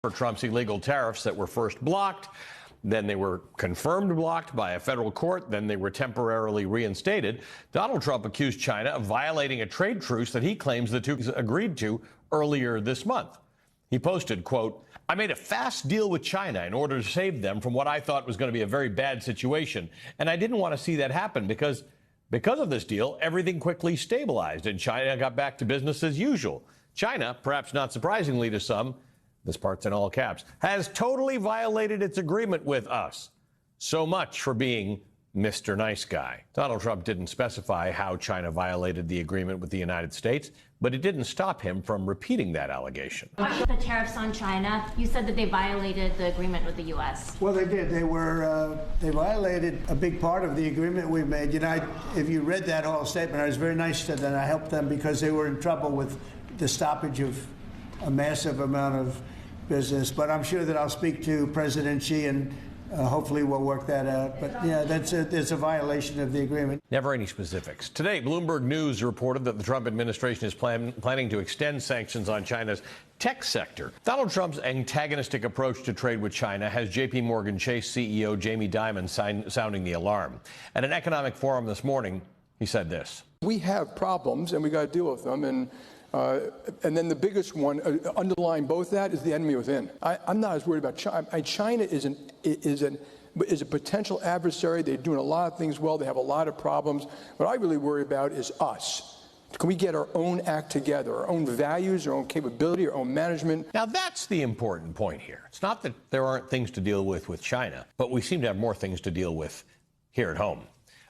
For Trump's illegal tariffs that were first blocked, then they were confirmed blocked by a federal court, then they were temporarily reinstated. Donald Trump accused China of violating a trade truce that he claims the two agreed to earlier this month. He posted, quote, "I made a fast deal with China in order to save them from what I thought was going to be a very bad situation, and I didn't want to see that happen because of this deal, everything quickly stabilized and China got back to business as usual. China, perhaps not surprisingly to some, this part's in all caps, has totally violated its agreement with us. So much for being Mr. Nice Guy." Donald Trump didn't specify how China violated the agreement with the United States, but it didn't stop him from repeating that allegation. The tariffs on China, you said that they violated the agreement with the U.S. Well, they did. They violated a big part of the agreement we made. You know, if you read that whole statement, I was very nice to them. I helped them because they were in trouble with the stoppage of a massive amount of business. But I'm sure that I'll speak to President Xi and hopefully we'll work that out. But yeah, it's a violation of the agreement. Never any specifics. Today, Bloomberg News reported that the Trump administration is planning to extend sanctions on China's tech sector. Donald Trump's antagonistic approach to trade with China has J.P. Morgan Chase CEO Jamie Dimon sounding the alarm. At an economic forum this morning, he said this. We have problems and we got to deal with them. And then the biggest one underlying both that is the enemy within. I'm not as worried about China. China is a potential adversary. They're doing a lot of things well. They have a lot of problems. What I really worry about is us. Can we get our own act together, our own values, our own capability, our own management? Now, that's the important point here. It's not that there aren't things to deal with China, but we seem to have more things to deal with here at home.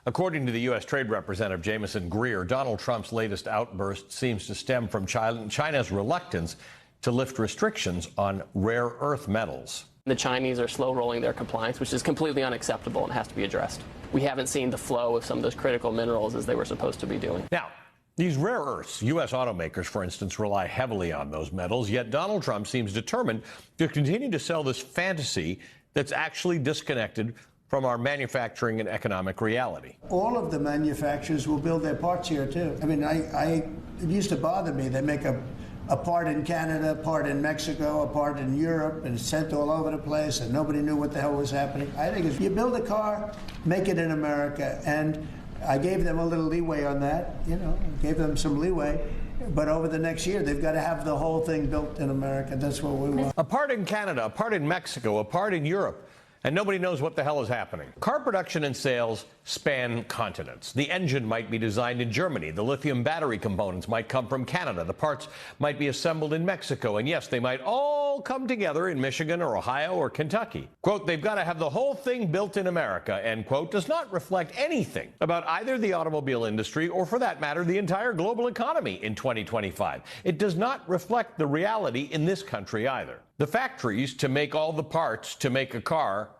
According to the U.S. Trade Representative Jameson Greer, Donald Trump's latest outburst seems to stem from China's reluctance to lift restrictions on rare earth metals. The Chinese are slow rolling their compliance, which is completely unacceptable and has to be addressed. We haven't seen the flow of some of those critical minerals as they were supposed to be doing. Now, these rare earths, U.S. automakers, for instance, rely heavily on those metals, yet Donald Trump seems determined to continue to sell this fantasy that's actually disconnected from our manufacturing and economic reality. All of the manufacturers will build their parts here, too. I mean, it used to bother me. They make a part in Canada, a part in Mexico, a part in Europe, and it's sent all over the place, and nobody knew what the hell was happening. I think if you build a car, make it in America. And I gave them a little leeway on that, gave them some leeway. But over the next year, they've got to have the whole thing built in America. That's what we want. A part in Canada, a part in Mexico, a part in Europe. And nobody knows what the hell is happening. Car production and sales span continents. The engine might be designed in Germany. The lithium battery components might come from Canada. The parts might be assembled in Mexico. And yes, they might all come together in Michigan or Ohio or Kentucky. Quote, they've got to have the whole thing built in America, end quote, does not reflect anything about either the automobile industry or, for that matter, the entire global economy in 2025. It does not reflect the reality in this country either. The factories to make all the parts to make a car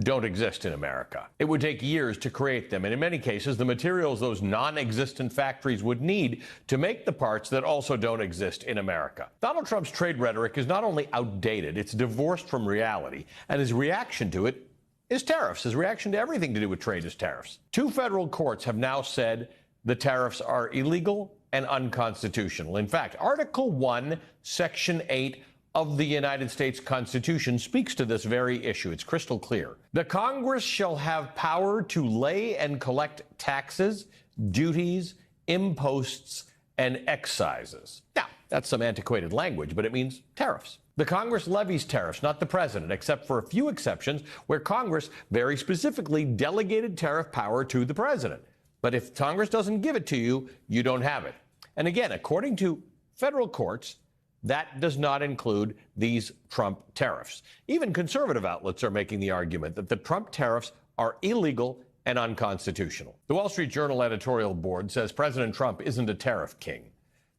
don't exist in America. It would take years to create them, and in many cases, the materials those non-existent factories would need to make the parts that also don't exist in America. Donald Trump's trade rhetoric is not only outdated, it's divorced from reality, and his reaction to it is tariffs. His reaction to everything to do with trade is tariffs. Two federal courts have now said the tariffs are illegal and unconstitutional. In fact, Article 1, Section 8 of the United States Constitution speaks to this very issue. It's crystal clear. The Congress shall have power to lay and collect taxes, duties, imposts, and excises. Now, that's some antiquated language, but it means tariffs. The Congress levies tariffs, not the president, except for a few exceptions where Congress very specifically delegated tariff power to the president. But if Congress doesn't give it to you, you don't have it. And again, according to federal courts, that does not include these Trump tariffs. Even conservative outlets are making the argument that the Trump tariffs are illegal and unconstitutional. The Wall Street Journal editorial board says President Trump isn't a tariff king.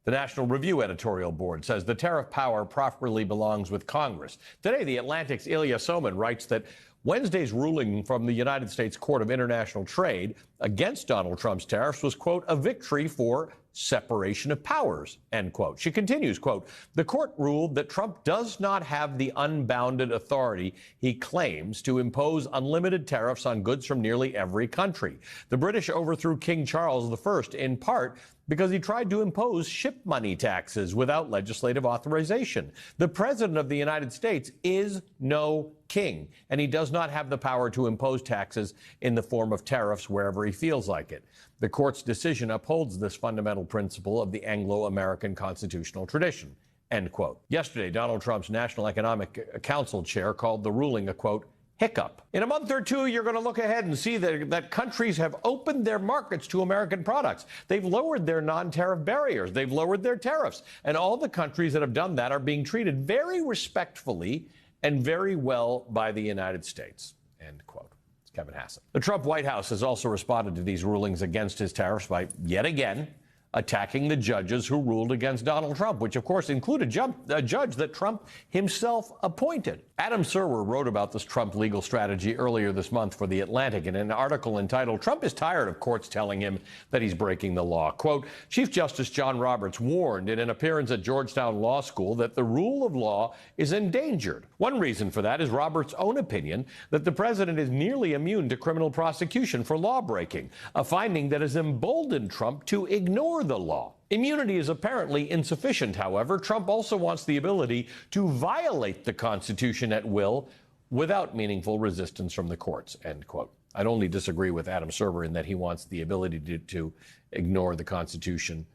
The National Review editorial board says the tariff power properly belongs with Congress. Today, The Atlantic's Ilya Soman writes that Wednesday's ruling from the United States Court of International Trade against Donald Trump's tariffs was, quote, a victory for separation of powers, end quote. She continues, quote, the court ruled that Trump does not have the unbounded authority he claims to impose unlimited tariffs on goods from nearly every country. The British overthrew King Charles I in part because he tried to impose ship money taxes without legislative authorization. The President of the United States is no king, and he does not have the power to impose taxes in the form of tariffs wherever he feels like it. The court's decision upholds this fundamental principle of the Anglo-American constitutional tradition, end quote. Yesterday, Donald Trump's National Economic Council chair called the ruling a, quote, hiccup. In a month or two, you're going to look ahead and see that countries have opened their markets to American products. They've lowered their non-tariff barriers. They've lowered their tariffs. And all the countries that have done that are being treated very respectfully and very well by the United States, end quote. It's Kevin Hassett. The Trump White House has also responded to these rulings against his tariffs by, yet again, attacking the judges who ruled against Donald Trump, which, of course, included a judge that Trump himself appointed. Adam Serwer wrote about this Trump legal strategy earlier this month for The Atlantic in an article entitled, "Trump is tired of courts telling him that he's breaking the law." Quote, Chief Justice John Roberts warned in an appearance at Georgetown Law School that the rule of law is endangered. One reason for that is Roberts' own opinion that the president is nearly immune to criminal prosecution for law breaking, a finding that has emboldened Trump to ignore the law. Immunity is apparently insufficient, however. Trump also wants the ability to violate the Constitution at will without meaningful resistance from the courts, end quote. I'd only disagree with Adam Serwer in that he wants the ability to ignore the Constitution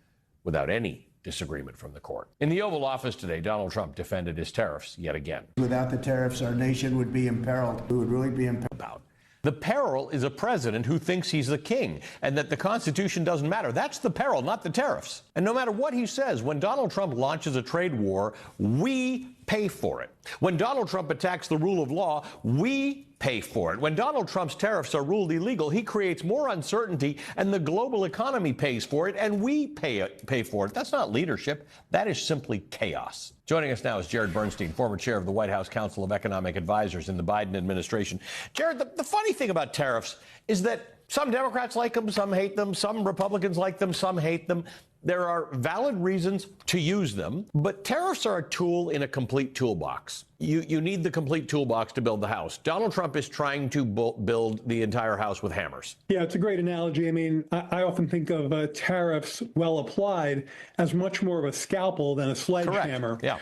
without any disagreement from the court. In the Oval Office today, Donald Trump defended his tariffs yet again. Without the tariffs, our nation would be imperiled. We would really be imperiled. The peril is a president who thinks he's the king and that the Constitution doesn't matter. That's the peril, not the tariffs. And no matter what he says, when Donald Trump launches a trade war, we pay for it. When Donald Trump attacks the rule of law, we pay for it. When Donald Trump's tariffs are ruled illegal, he creates more uncertainty and the global economy pays for it and we pay for it. That's not leadership. That is simply chaos. Joining us now is Jared Bernstein, former chair of the White House Council of Economic Advisors in the Biden administration. Jared, the funny thing about tariffs is that some Democrats like them, some hate them, some Republicans like them, some hate them. There are valid reasons to use them, but tariffs are a tool in a complete toolbox. You need the complete toolbox to build the house. Donald Trump is trying to build the entire house with hammers. Yeah, it's a great analogy. I mean, I often think of tariffs, well applied, as much more of a scalpel than a sledgehammer. Correct. Yeah.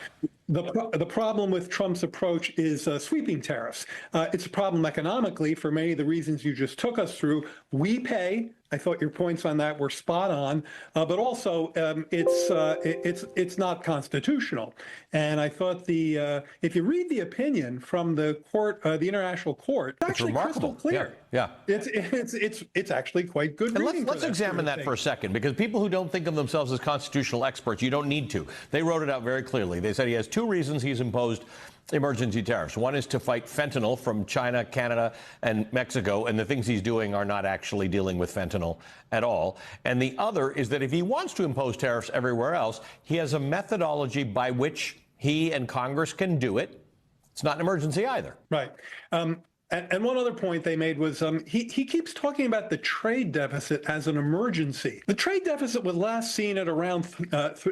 The problem with Trump's approach is sweeping tariffs. It's a problem economically for many of the reasons you just took us through. We pay. I thought your points on that were spot on, but also it's not constitutional. And I thought if you read the opinion from the court, the International Court, it's actually remarkable. Crystal clear. Yeah. It's actually quite good. And let's examine that for a second, because people who don't think of themselves as constitutional experts, you don't need to. They wrote it out very clearly. They said he has two reasons he's imposed emergency tariffs. One is to fight fentanyl from China, Canada, and Mexico, and the things he's doing are not actually dealing with fentanyl at all. And the other is that if he wants to impose tariffs everywhere else, he has a methodology by which he and Congress can do it. It's not an emergency either. Right. And one other point they made was he keeps talking about the trade deficit as an emergency. The trade deficit was last seen at around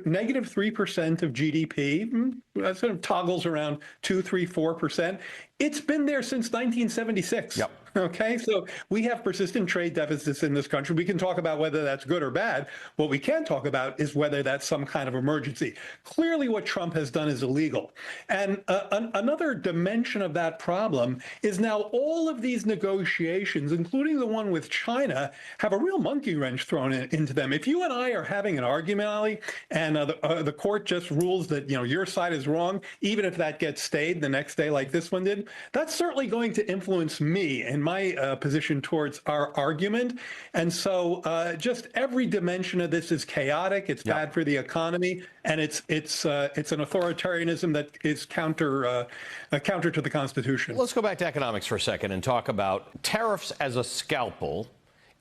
negative 3% of GDP. That sort of toggles around 2, 3, 4%. It's been there since 1976. Yep. Okay, so we have persistent trade deficits in this country. We can talk about whether that's good or bad. What we can talk about is whether that's some kind of emergency. Clearly, what Trump has done is illegal. And another dimension of that problem is now all of these negotiations, including the one with China, have a real monkey wrench thrown into them. If you and I are having an argument, Ali, and the court just rules that your side is wrong, even if that gets stayed the next day like this one did, that's certainly going to influence me and my position towards our argument. And so just every dimension of this is chaotic. It's bad for the economy, and it's an authoritarianism that is counter to the Constitution. Let's go back to economics for a second and talk about tariffs as a scalpel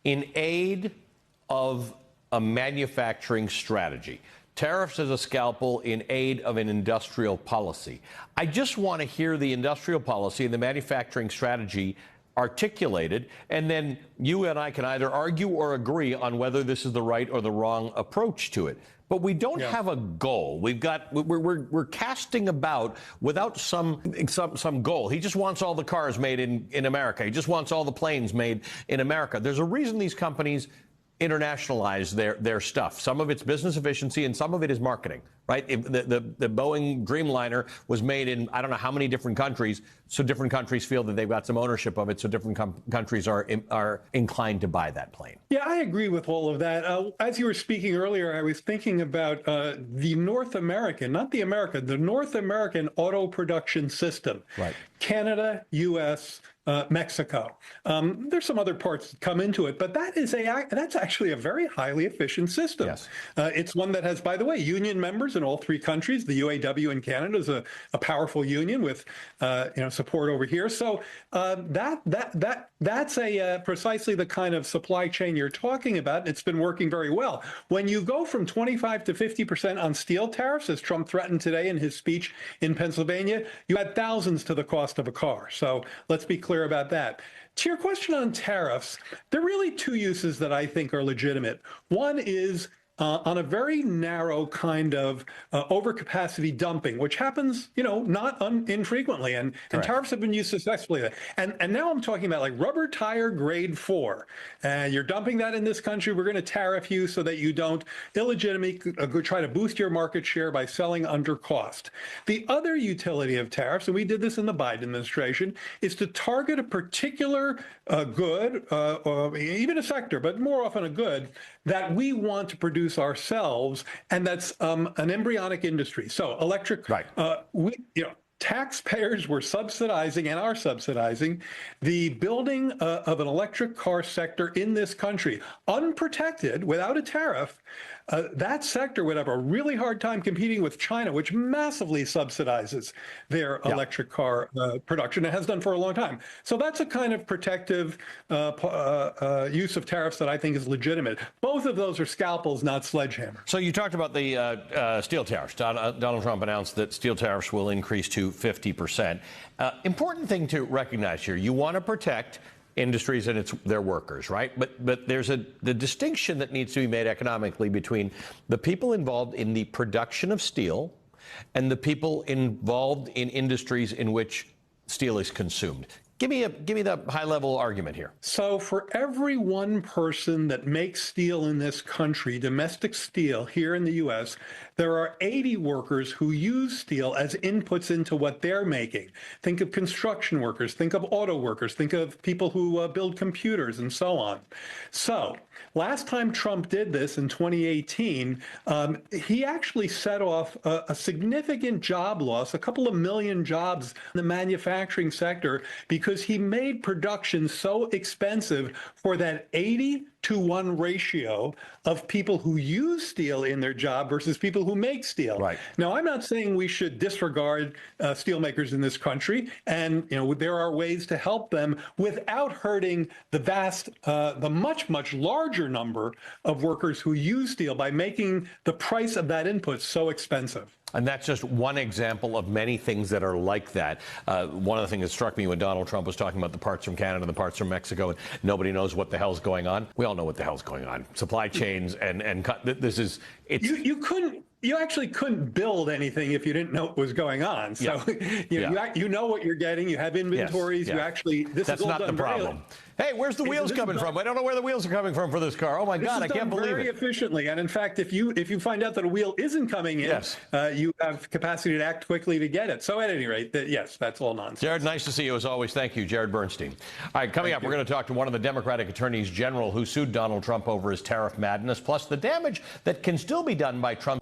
in aid of a manufacturing strategy. Tariffs as a scalpel in aid of an industrial policy. I just want to hear the industrial policy and the manufacturing strategy articulated, and then you and I can either argue or agree on whether this is the right or the wrong approach to it. But we don't have a goal. We're casting about without some goal. He just wants all the cars made in America. He just wants all the planes made in America. There's a reason these companies internationalize their stuff. Some of it's business efficiency and some of it is marketing, right? The Boeing Dreamliner was made in I don't know how many different countries, so different countries feel that they've got some ownership of it, so different countries are inclined to buy that plane. Yeah, I agree with all of that. As you were speaking earlier, I was thinking about the North American, not the American, the North American auto production system. Right. Canada, U.S., Mexico. There's some other parts that come into it, but that's actually a very highly efficient system. Yes. It's one that has, by the way, union members in all three countries. The UAW in Canada is a powerful union with support over here. So that's precisely the kind of supply chain you're talking about. It's been working very well. When you go from 25 to 50% on steel tariffs, as Trump threatened today in his speech in Pennsylvania, you add thousands to the cost of a car. So let's be clear about that. To your question on tariffs, there are really two uses that I think are legitimate. One is on a very narrow kind of overcapacity dumping, which happens, not infrequently, and tariffs have been used successfully. And now I'm talking about like rubber tire grade 4. You're dumping that in this country. We're going to tariff you so that you don't illegitimately try to boost your market share by selling under cost. The other utility of tariffs, and we did this in the Biden administration, is to target a particular good, or even a sector, but more often a good, that we want to produce ourselves, and that's an embryonic industry. So electric, right. Taxpayers were subsidizing and are subsidizing the building of an electric car sector in this country, unprotected, without a tariff. That sector would have a really hard time competing with China, which massively subsidizes their electric car production and has done for a long time. So that's a kind of protective use of tariffs that I think is legitimate. Both of those are scalpels, not sledgehammers. So you talked about the steel tariffs. Donald Trump announced that steel tariffs will increase to 50%. Important thing to recognize here, you want to protect industries and their workers, right? But there's the distinction that needs to be made economically between the people involved in the production of steel and the people involved in industries in which steel is consumed. Give me the high-level argument here. So for every one person that makes steel in this country, domestic steel here in the U.S., there are 80 workers who use steel as inputs into what they're making. Think of construction workers, think of auto workers, think of people who build computers and so on. So last time Trump did this in 2018, he actually set off a significant job loss, a couple of million jobs in the manufacturing sector, because he made production so expensive for that 80-to-1 ratio of people who use steel in their job versus people who make steel. Right. Now, I'm not saying we should disregard steelmakers in this country, and there are ways to help them without hurting the much larger number of workers who use steel by making the price of that input so expensive. And that's just one example of many things that are like that. One of the things that struck me when Donald Trump was talking about the parts from Canada, the parts from Mexico, and nobody knows what the hell's going on. We all know what the hell's going on. Supply chains and this is it's. You actually couldn't build anything if you didn't know what was going on. So you know what you're getting. You have inventories. Yes, You actually that's not the problem. Hey, where's the wheels coming from? I don't know where the wheels are coming from for this car. Oh my God, I can't believe it. Very efficiently, and in fact, if you find out that a wheel isn't coming in, you have capacity to act quickly to get it. So at any rate, yes, that's all nonsense. Jared, nice to see you as always. Thank you, Jared Bernstein. All right, coming up, we're going to talk to one of the Democratic attorneys general who sued Donald Trump over his tariff madness, plus the damage that can still be done by Trump.